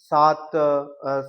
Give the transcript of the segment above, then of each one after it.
7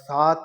7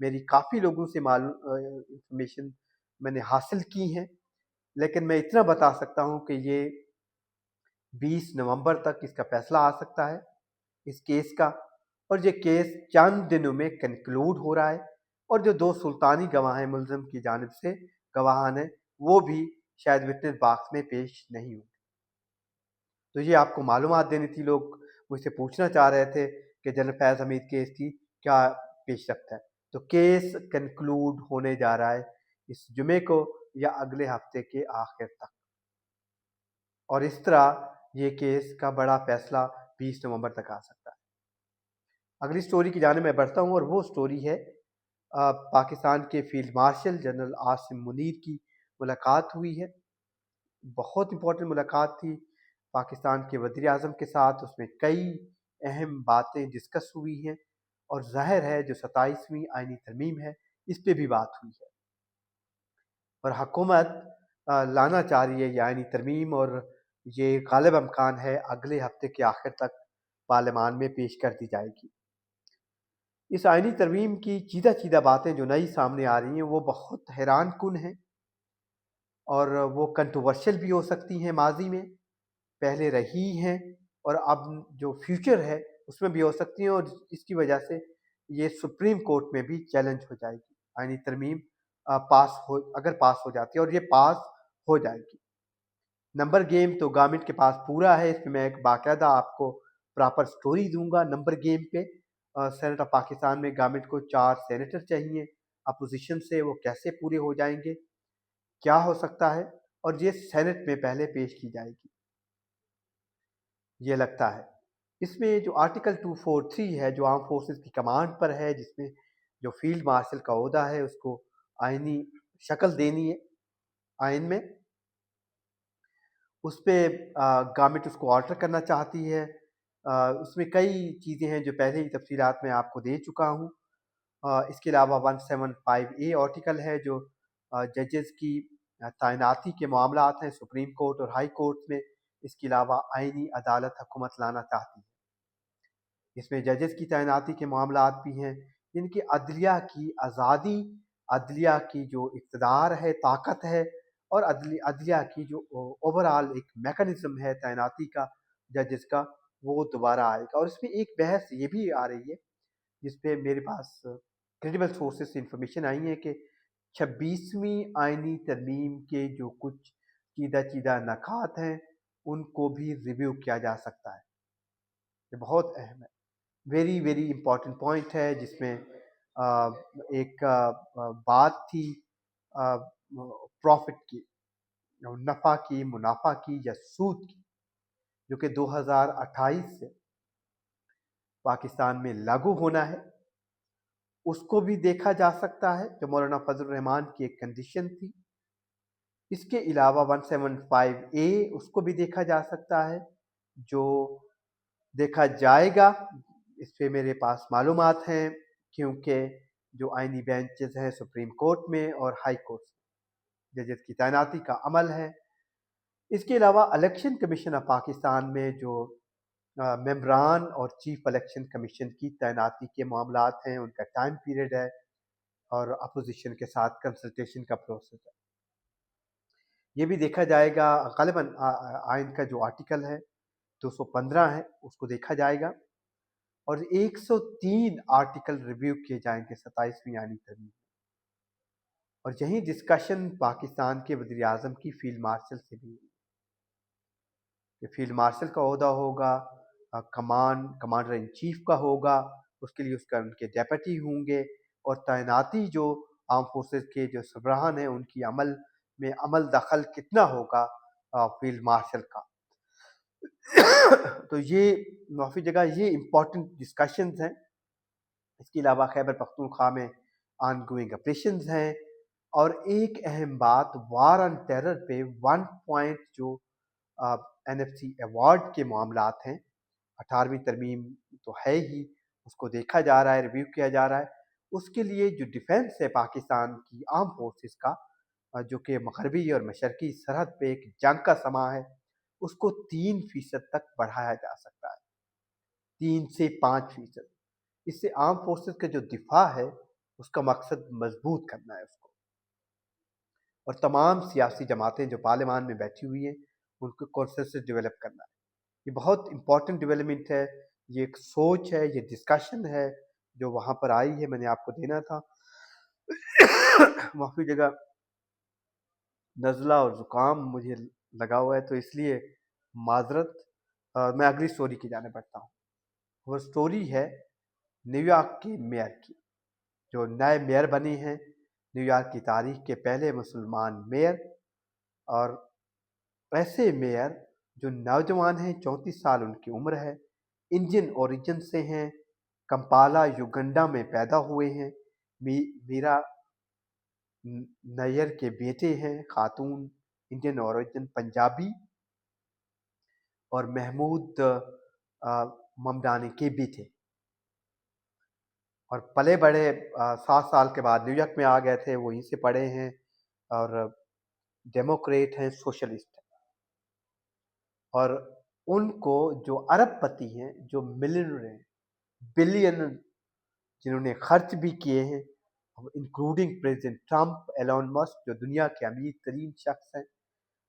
میری کافی لوگوں سے انفارمیشن میں نے حاصل کی ہیں، لیکن میں اتنا بتا سکتا ہوں کہ یہ 20 نومبر تک اس کا فیصلہ آ سکتا ہے اس کیس کا، اور یہ کیس چند دنوں میں کنکلوڈ ہو رہا ہے، اور جو 2 سلطانی گواہ ہیں ملزم کی جانب سے گواہان ہیں، وہ بھی شاید وٹنس باکس میں پیش نہیں ہوں۔ تو یہ آپ کو معلومات دینی تھی، لوگ مجھ سے پوچھنا چاہ رہے تھے کہ جنرل فیض حمید کیس کی کیا پیش رفت ہے۔ تو کیس کنکلوڈ ہونے جا رہا ہے اس جمعے کو یا اگلے ہفتے کے آخر تک، اور اس طرح یہ کیس کا بڑا فیصلہ 20 نومبر تک آ سکتا ہے۔ اگلی سٹوری کی جانب میں بڑھتا ہوں، اور وہ سٹوری ہے پاکستان کے field marshal general Asim Munir کی ملاقات ہوئی ہے۔ بہت امپورٹنٹ ملاقات تھی پاکستان کے وزیر اعظم کے ساتھ، اس میں کئی اہم باتیں ڈسکس ہوئی ہیں، اور ظاہر ہے جو 27ویں آئینی ترمیم ہے اس پہ بھی بات ہوئی ہے، اور حکومت لانا چاہ رہی ہے یہ آئینی ترمیم، اور یہ غالب امکان ہے اگلے ہفتے کے آخر تک پارلیمان میں پیش کر دی جائے گی۔ اس آئینی ترمیم کی چیدہ باتیں جو نئی سامنے آ رہی ہیں وہ بہت حیران کن ہیں، اور وہ کنٹروورشل بھی ہو سکتی ہیں، ماضی میں پہلے رہی ہیں، اور اب جو فیوچر ہے اس میں بھی ہو سکتی ہیں، اور اس کی وجہ سے یہ سپریم کورٹ میں بھی چیلنج ہو جائے گی آئینی ترمیم اگر پاس ہو جاتی ہے، اور یہ پاس ہو جائے گی۔ نمبر گیم تو گورنمنٹ کے پاس پورا ہے، اس پہ میں ایک باقاعدہ آپ کو پراپر سٹوری دوں گا نمبر گیم پہ۔ سینٹ آف پاکستان میں گورنمنٹ کو 4 سینیٹر چاہیے اپوزیشن سے، وہ کیسے پورے ہو جائیں گے، کیا ہو سکتا ہے، اور یہ سینٹ میں پہلے پیش کی جائے گی یہ لگتا ہے۔ اس میں جو آرٹیکل 243 ہے جو آرم فورسز کی کمانڈ پر ہے، جس میں جو فیلڈ مارشل کا عہدہ ہے اس کو آئینی شکل دینی ہے آئین میں، اس پہ گورنمنٹ اس کو آلٹر کرنا چاہتی ہے۔ اس میں کئی چیزیں ہیں جو پہلے ہی تفصیلات میں آپ کو دے چکا ہوں۔ اس کے علاوہ 175A آرٹیکل ہے جو ججز کی تعیناتی کے معاملات ہیں سپریم کورٹ اور ہائی کورٹ میں۔ اس کے علاوہ آئینی عدالت حکومت لانا چاہتی ہے، اس میں ججز کی تعیناتی کے معاملات بھی ہیں، جن کی عدلیہ کی آزادی، عدلیہ کی جو اقتدار ہے، طاقت ہے، اور عدلیہ کی جو اوورال ایک میکانزم ہے تعیناتی کا ججز کا، وہ دوبارہ آئے گا۔ اور اس میں ایک بحث یہ بھی آ رہی ہے جس پہ میرے پاس کریڈیبل سورسز سے انفارمیشن آئی ہے کہ 26ویں آئینی ترمیم کے جو کچھ چیدہ نکات ہیں ان کو بھی ریویو کیا جا سکتا ہے۔ یہ بہت اہم ہے، ویری ویری امپورٹنٹ پوائنٹ ہے، جس میں ایک بات تھی پروفٹ کی، نفع کی، منافع کی یا سود کی، جو کہ 2028 سے پاکستان میں لاگو ہونا ہے، اس کو بھی دیکھا جا سکتا ہے جو مولانا فضل الرحمان کی ایک کنڈیشن تھی۔ اس کے علاوہ 175A اس کو بھی دیکھا جا سکتا ہے، جو دیکھا جائے گا، اس پہ میرے پاس معلومات ہیں، کیونکہ جو آئینی بینچز ہیں سپریم کورٹ میں اور ہائی کورٹ میں ججز کی تعیناتی کا عمل ہے۔ اس کے علاوہ الیکشن کمیشن آف پاکستان میں جو ممبران اور چیف الیکشن کمیشن کی تعیناتی کے معاملات ہیں، ان کا ٹائم پیریڈ ہے، اور اپوزیشن کے ساتھ کنسلٹیشن کا پروسیس ہے، یہ بھی دیکھا جائے گا۔ غالباً آئین کا جو آرٹیکل ہے 215 ہے اس کو دیکھا جائے گا، اور 103 آرٹیکل ریویو کیے جائیں گے 27ویں آئینی ترمیم، اور یہی ڈسکشن پاکستان کے وزیر اعظم کی فیلڈ مارشل سے بھی ہوئی کہ فیلڈ مارشل کا عہدہ ہوگا، کمانڈر ان چیف کا ہوگا، اس کے لیے ان کے ڈیپٹی ہوں گے، اور تعیناتی جو آرم فورسز کے جو سربراہان ہیں ان کی عمل دخل کتنا ہوگا فیلڈ مارشل کا۔ تو یہ معافی جگہ یہ امپورٹنٹ ڈسکشنز ہیں۔ اس کے علاوہ خیبر پختونخوا میں آن گوئنگ آپریشنز ہیں، اور ایک اہم بات وار آن ٹیرر پہ 1 پوائنٹ جو NFC ایوارڈ کے معاملات ہیں، 18ویں ترمیم تو ہے ہی، اس کو دیکھا جا رہا ہے، ریویو کیا جا رہا ہے۔ اس کے لیے جو ڈیفنس ہے پاکستان کی آرم فورسز کا، جو کہ مغربی اور مشرقی سرحد پہ ایک جنگ کا سماں ہے، اس کو 3% تک بڑھایا جا سکتا ہے، 3 سے 5%۔ اس سے آرم فورسز کا جو دفاع ہے اس کا مقصد مضبوط کرنا ہے اس کو، اور تمام سیاسی جماعتیں جو پارلیمان میں بیٹھی ہوئی ہیں ان کو کنسنسس ڈیولپ کرنا ہے۔ یہ بہت امپورٹنٹ ڈیولپمنٹ ہے، یہ ایک سوچ ہے، یہ ڈسکشن ہے جو وہاں پر آئی ہے، میں نے آپ کو دینا تھا۔ معافی جگہ نزلہ اور زکام مجھے لگا ہوا ہے، تو اس لیے معذرت۔ میں اگلی سٹوری کی جانے بڑھتا ہوں۔ وہ سٹوری ہے نیو یارک کے میئر کی، جو نئے میئر بنے ہیں نیو یارک کی تاریخ کے پہلے مسلمان میئر، اور ایسے میئر جو نوجوان ہیں، 34 سال ان کی عمر ہے، انڈین اوریجن سے ہیں، کمپالا یوگنڈا میں پیدا ہوئے ہیں، میرا نیئر کے بیٹے ہیں، خاتون انڈین اوریجن پنجابی، اور محمود ممدانی کے بیٹے، اور پلے بڑے 7 سال کے بعد نیو یارک میں آ گئے تھے، وہیں سے پڑھے ہیں، اور ڈیموکریٹ ہیں، سوشلسٹ ہیں۔ اور ان کو جو ارب پتی ہیں، جو ملینر ہیں، بلین جنہوں نے خرچ بھی کیے ہیں، including president Trump, Elon Musk جو دنیا کے امیر ترین شخص ہیں،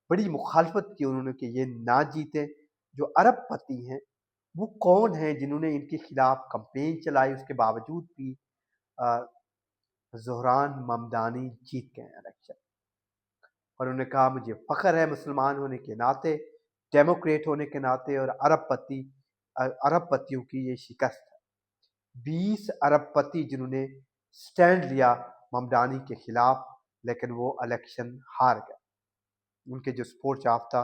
بڑی مخالفت کی انہوں نے کہ یہ نہ جیتے۔ جو ارب پتی ہیں وہ کون ہیں جنہوں نے ان کے خلاف کمپین چلائی، اس کے باوجود بھی زہران ممدانی جیت گئے الیکشن، اور انہوں نے کہا مجھے فخر ہے مسلمان ہونے کے ناطے، ڈیموکریٹ ہونے کے ناطے، اور ارب پتیوں کی یہ شکست ہے۔ 20 ارب پتی جنہوں نے سٹینڈ لیا ممدانی کے خلاف، لیکن وہ الیکشن ہار گئے۔ ان کے جو سپورٹ یافتہ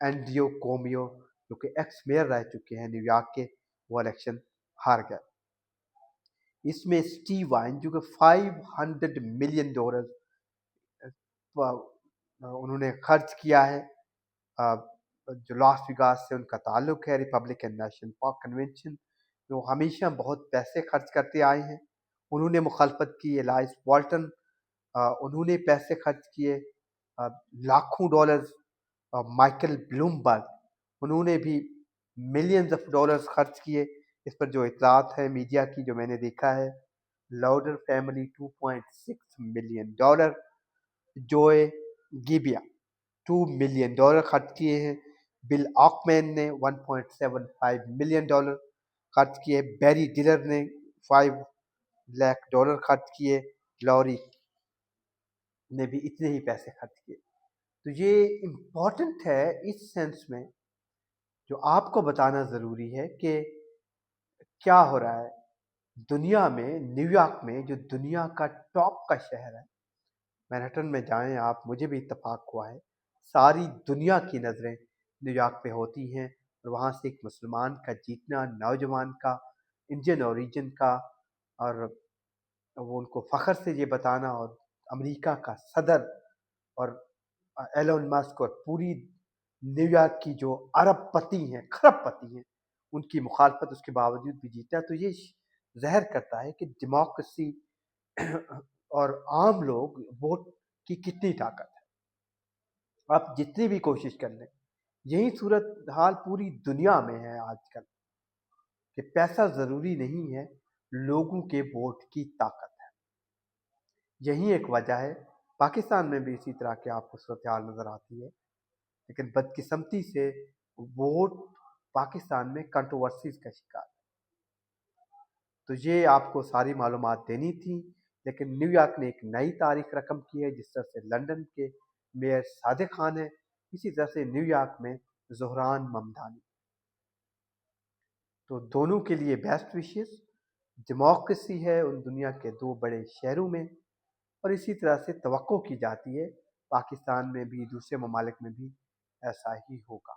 اینڈریو کومیو جو کہ ایکس میئر رہ چکے ہیں نیو یارک کے، وہ الیکشن ہار گئے۔ اس میں اسٹیو وائن جو کہ $500 ملین انہوں نے خرچ کیا ہے، جو لاس ویگاس سے ان کا تعلق ہے، ریپبلکن نیشنل پارک کنونشن، جو ہمیشہ بہت پیسے خرچ کرتے آئے ہیں، انہوں نے مخالفت کی۔ الائس والٹن انہوں نے پیسے خرچ کیے لاکھوں ڈالرز، مائیکل بلومبرگ انہوں نے بھی ملینز آف ڈالرز خرچ کیے۔ اس پر جو اطلاعات ہے میڈیا کی جو میں نے دیکھا ہے، لاؤڈر فیملی $2.6 ملین، جوئے گیبیا $2 ملین خرچ کیے ہیں، بل آکمین نے $1.75 ملین خرچ کیے، بیری ڈلر نے $5 لاکھ خرچ کیے، لوری نے بھی اتنے ہی پیسے خرچ کیے۔ تو یہ امپورٹنٹ ہے اس سینس میں، جو آپ کو بتانا ضروری ہے کہ کیا ہو رہا ہے دنیا میں، نیو یارک میں جو دنیا کا ٹاپ کا شہر ہے۔ مینہٹن میں جائیں آپ، مجھے بھی اتفاق ہوا ہے، ساری دنیا کی نظریں نیو یارک پہ ہوتی ہیں، اور وہاں سے ایک مسلمان کا جیتنا، نوجوان کا، انڈین اوریجن کا، اور وہ ان کو فخر سے یہ بتانا، اور امریکہ کا صدر اور ایلون مسک اور پوری نیو یارک کی جو ارب پتی ہیں، کھرب پتی ہیں، ان کی مخالفت اس کے باوجود بھی جیتا، تو یہ ظاہر کرتا ہے کہ ڈیموکریسی اور عام لوگ ووٹ کی کتنی طاقت ہے۔ آپ جتنی بھی کوشش کر لیں، یہی صورتحال پوری دنیا میں ہے آج کل، کہ پیسہ ضروری نہیں ہے، لوگوں کے ووٹ کی طاقت ہے۔ یہی ایک وجہ ہے، پاکستان میں بھی اسی طرح کے آپ کو صورتحال نظر آتی ہے، لیکن بدقسمتی سے ووٹ پاکستان میں کنٹروورسیز کا شکار ہے۔ تو یہ آپ کو ساری معلومات دینی تھی، لیکن نیو یارک نے ایک نئی تاریخ رقم کی ہے، جس طرح سے لندن کے میئر صادق خان ہے، اسی طرح سے نیو یارک میں زہران ممدانی۔ تو دونوں کے لیے بیسٹ وشز۔ ڈیموکریسی ہے ان دنیا کے 2 بڑے شہروں میں، اور اسی طرح سے توقع کی جاتی ہے پاکستان میں بھی، دوسرے ممالک میں بھی ایسا ہی ہوگا۔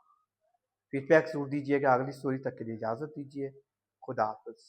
فیڈ بیک ضرور دیجیے گا، اگلی سٹوری تک کے لیے اجازت دیجیے، خدا حافظ۔